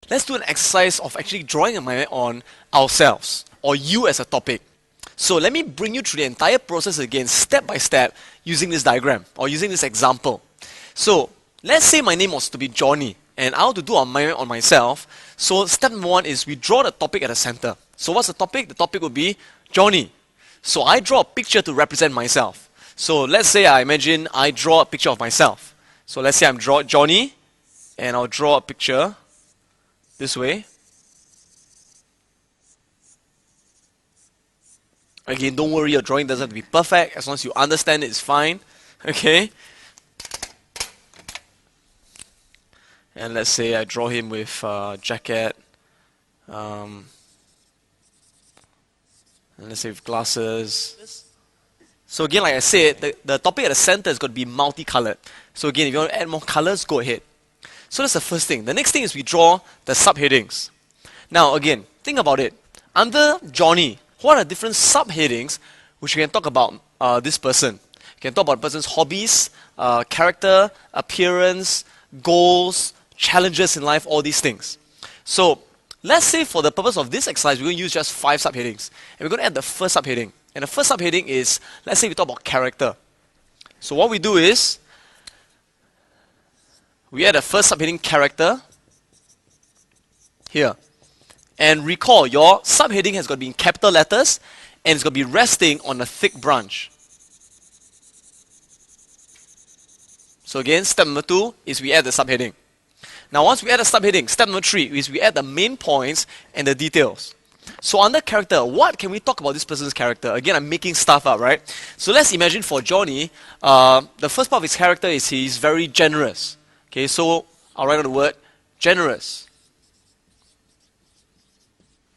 let's do an exercise of actually drawing a mind on ourselves, or you as a topic. So let me bring you through the entire process again, step by step, using this diagram, or using this example. So, let's say my name was to be Johnny, and I want to do a mind on myself. So step number one is we draw the topic at the center. So what's the topic? The topic would be Johnny. So I draw a picture to represent myself. So let's say I imagine I draw a picture of myself. So let's say I'm Johnny, and I'll draw a picture this way. Again, don't worry, your drawing doesn't have to be perfect. As long as you understand it, it's fine. Okay? And let's say I draw him with a jacket. And let's say with glasses. So again, like I said, the topic at the center is going to be multicolored. So again, if you want to add more colors, go ahead. So that's the first thing. The next thing is we draw the subheadings. Now again, think about it. Under Johnny, what are different subheadings which we can talk about this person? You can talk about a person's hobbies, character, appearance, goals, challenges in life, all these things. So let's say for the purpose of this exercise, we're going to use just 5 subheadings. And we're going to add the first subheading. And the first subheading is, let's say we talk about character. So what we do is, we add the first subheading, character, here. And recall, your subheading has got to be in capital letters, and it's got to be resting on a thick branch. So again, step number 2 is we add the subheading. Now once we add a subheading, step number 3 is we add the main points and the details. So under character, what can we talk about this person's character? Again, I'm making stuff up, right? So let's imagine for Johnny, the first part of his character is he's very generous. Okay, so I'll write on the word generous.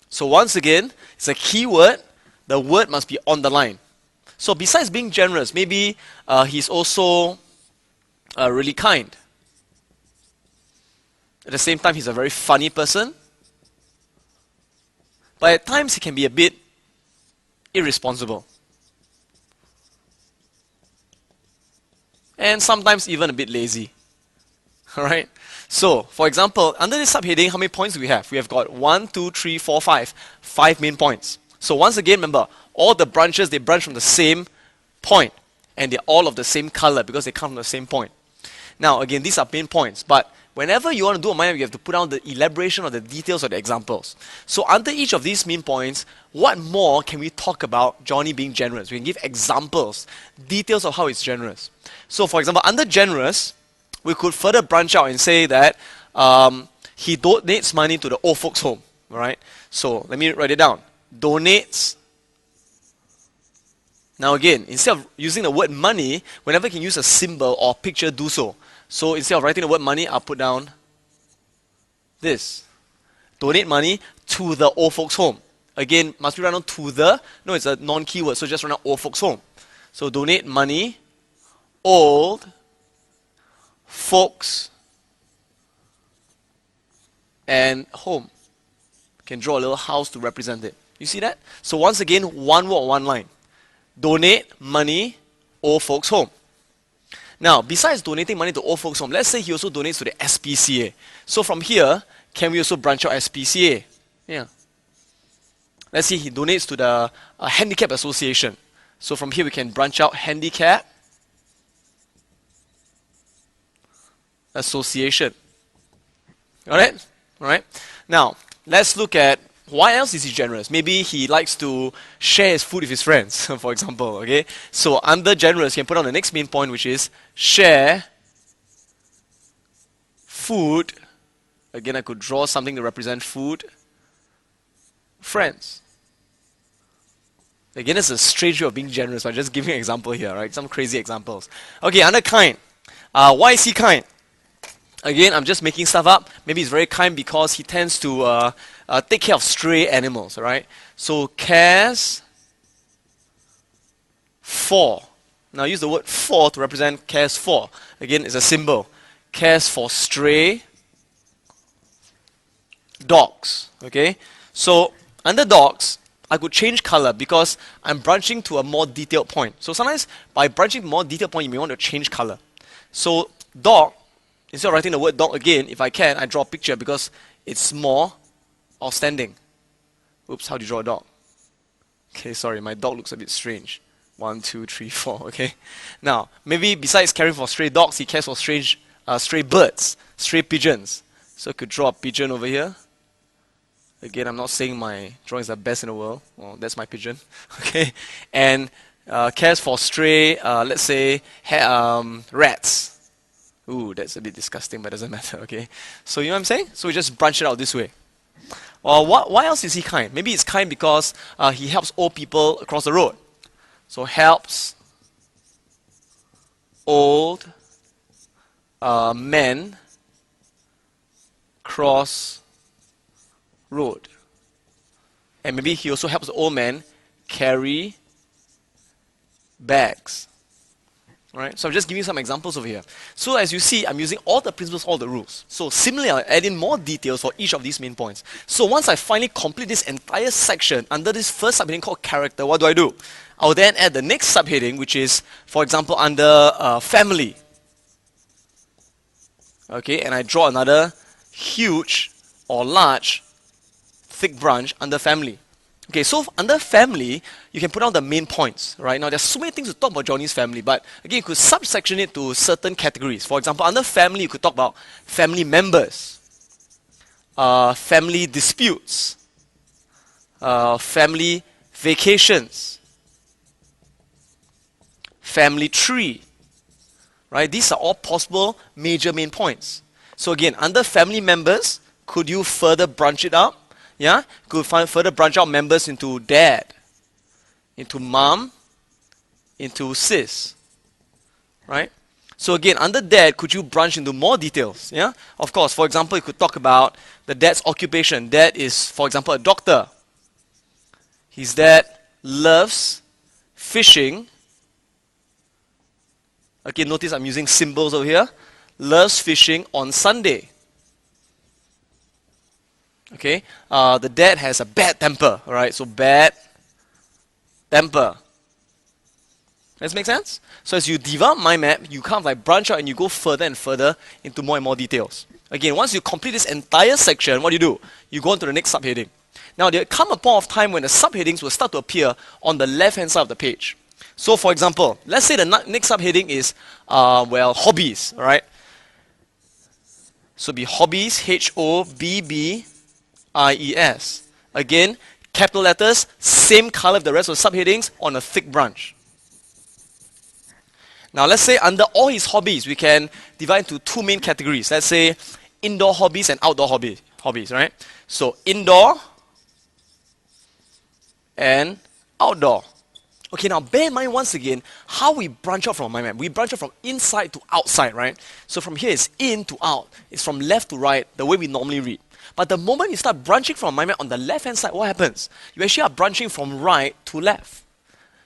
So once again, it's a key word. The word must be on the line. So besides being generous, maybe he's also really kind. At the same time, he's a very funny person. But at times, he can be a bit irresponsible. And sometimes even a bit lazy. Alright? So, for example, under this subheading, how many points do we have? We have got 1, 2, 3, 4, 5. 5 main points. So once again, remember, all the branches, they branch from the same point. And they're all of the same color because they come from the same point. Now, again, these are main points. But whenever you want to do a mind map, you have to put down the elaboration or the details of the examples. So under each of these main points, what more can we talk about Johnny being generous? We can give examples, details of how he's generous. So for example, under generous, we could further branch out and say that he donates money to the old folks home. Alright? So let me write it down. Donates. Now again, instead of using the word money, whenever you can use a symbol or picture, do so. So instead of writing the word money, I'll put down this. Donate money to the old folks home. Again, must we write down to the? No, it's a non-keyword, so just write down old folks home. So donate money, old folks, and home. Can draw a little house to represent it. You see that? So once again, one word, one line. Donate money, old folks home. Now, besides donating money to old folks home, let's say he also donates to the SPCA. So from here, can we also branch out SPCA? Yeah. Let's say he donates to the Handicap Association. So from here, we can branch out Handicap Association. Alright? Alright? Now, let's look at why else is he generous? Maybe he likes to share his food with his friends, for example. Okay? So under generous, you can put on the next main point, which is share food. Again, I could draw something to represent food. Friends. Again, it's a strange way of being generous, but I'm just giving an example here, right? Some crazy examples. Okay, under kind. Why is he kind? Again, I'm just making stuff up. Maybe he's very kind because he tends to take care of stray animals, right? So, cares for. Now, use the word for to represent cares for. Again, it's a symbol. Cares for stray dogs, okay? So, under dogs, I could change color because I'm branching to a more detailed point. So, sometimes by branching to a more detailed point, you may want to change color. So, dog. Instead of writing the word dog again, if I can, I draw a picture because it's more outstanding. Oops, how do you draw a dog? Okay, sorry, my dog looks a bit strange. 1, 2, 3, 4, okay? Now, maybe besides caring for stray dogs, he cares for stray birds, stray pigeons. So I could draw a pigeon over here. Again, I'm not saying my drawings are best in the world. Well, that's my pigeon, okay? And cares for stray, let's say, rats. Ooh, that's a bit disgusting, but doesn't matter, okay? So you know what I'm saying? So we just branch it out this way. Or why else is he kind? Maybe it's kind because he helps old people across the road. So helps old men cross road. And maybe he also helps the old man carry bags. Alright, so I'm just giving you some examples over here. So as you see, I'm using all the principles, all the rules. So similarly, I'll add in more details for each of these main points. So once I finally complete this entire section under this first subheading called character, what do? I'll then add the next subheading, which is, for example, under family. Okay, and I draw another huge or large thick branch under family. Okay, so under family, you can put down the main points, right? Now, there's so many things to talk about Johnny's family, but again, you could subsection it to certain categories. For example, under family, you could talk about family members, family disputes, family vacations, family tree, right? These are all possible major main points. So again, under family members, could you further branch it out? Yeah, could further branch out members into dad, into mom, into sis, right? So again, under dad, could you branch into more details? Yeah, of course. For example, you could talk about the dad's occupation. Dad is, for example, a doctor. His dad loves fishing. Okay, notice I'm using symbols over here. Loves fishing on Sunday. Okay, the dad has a bad temper, alright, so bad temper. Does this make sense? So as you develop mind map, you kind of like branch out and you go further and further into more and more details. Again, once you complete this entire section, what do? You go on to the next subheading. Now, there come a point of time when the subheadings will start to appear on the left-hand side of the page. So, for example, let's say the next subheading is, hobbies, alright? So, be hobbies, H-O-B-B-I-E-S. Again, capital letters, same color as the rest of the subheadings on a thick branch. Now, let's say under all his hobbies, we can divide into two main categories. Let's say indoor hobbies and outdoor hobbies, right? So, indoor and outdoor. Okay, now bear in mind once again how we branch out from mind map. We branch out from inside to outside, right? So from here it's in to out. It's from left to right, the way we normally read. But the moment you start branching from mind map on the left-hand side, what happens? You actually are branching from right to left.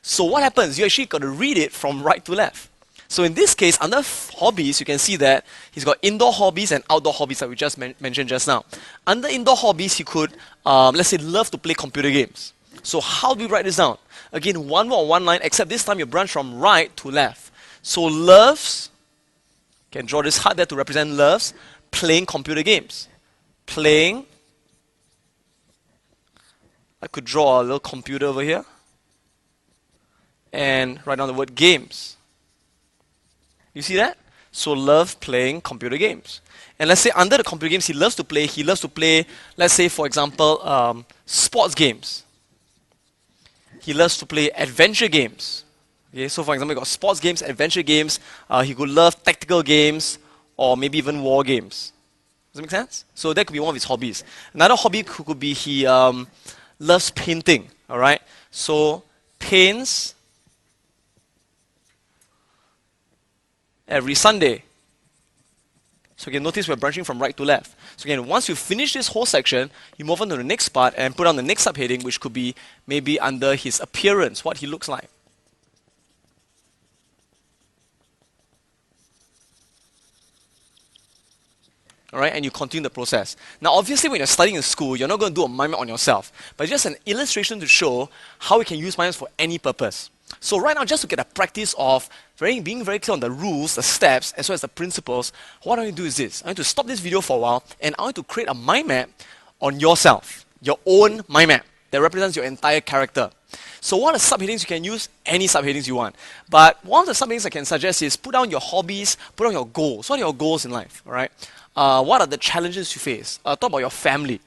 So what happens? You actually got to read it from right to left. So in this case, under hobbies, you can see that he's got indoor hobbies and outdoor hobbies that we just mentioned just now. Under indoor hobbies, he could, let's say, love to play computer games. So how do we write this down? Again, one word or one line, except this time you branch from right to left. So loves, can draw this heart there to represent loves, playing computer games. Playing, I could draw a little computer over here and write down the word games. You see that? So love playing computer games. And let's say under the computer games he loves to play, let's say for example, sports games. He loves to play adventure games. Okay, so for example, you got sports games, adventure games. He could love tactical games or maybe even war games. Does that make sense? So that could be one of his hobbies. Another hobby could be he loves painting. All right. So paints every Sunday. So again, notice we're branching from right to left. So again, once you finish this whole section, you move on to the next part and put on the next subheading, which could be maybe under his appearance, what he looks like. Alright, and you continue the process. Now obviously when you're studying in school, you're not going to do a mind map on yourself, but just an illustration to show how we can use mind maps for any purpose. So right now, just to get a practice of being very clear on the rules, the steps, as well as the principles, what I want to do is this. I want to stop this video for a while, and I want to create a mind map on yourself, your own mind map that represents your entire character. So what are the subheadings you can use? Any subheadings you want. But one of the subheadings I can suggest is put down your hobbies, put down your goals. What are your goals in life, all right? What are the challenges you face? Talk about your family.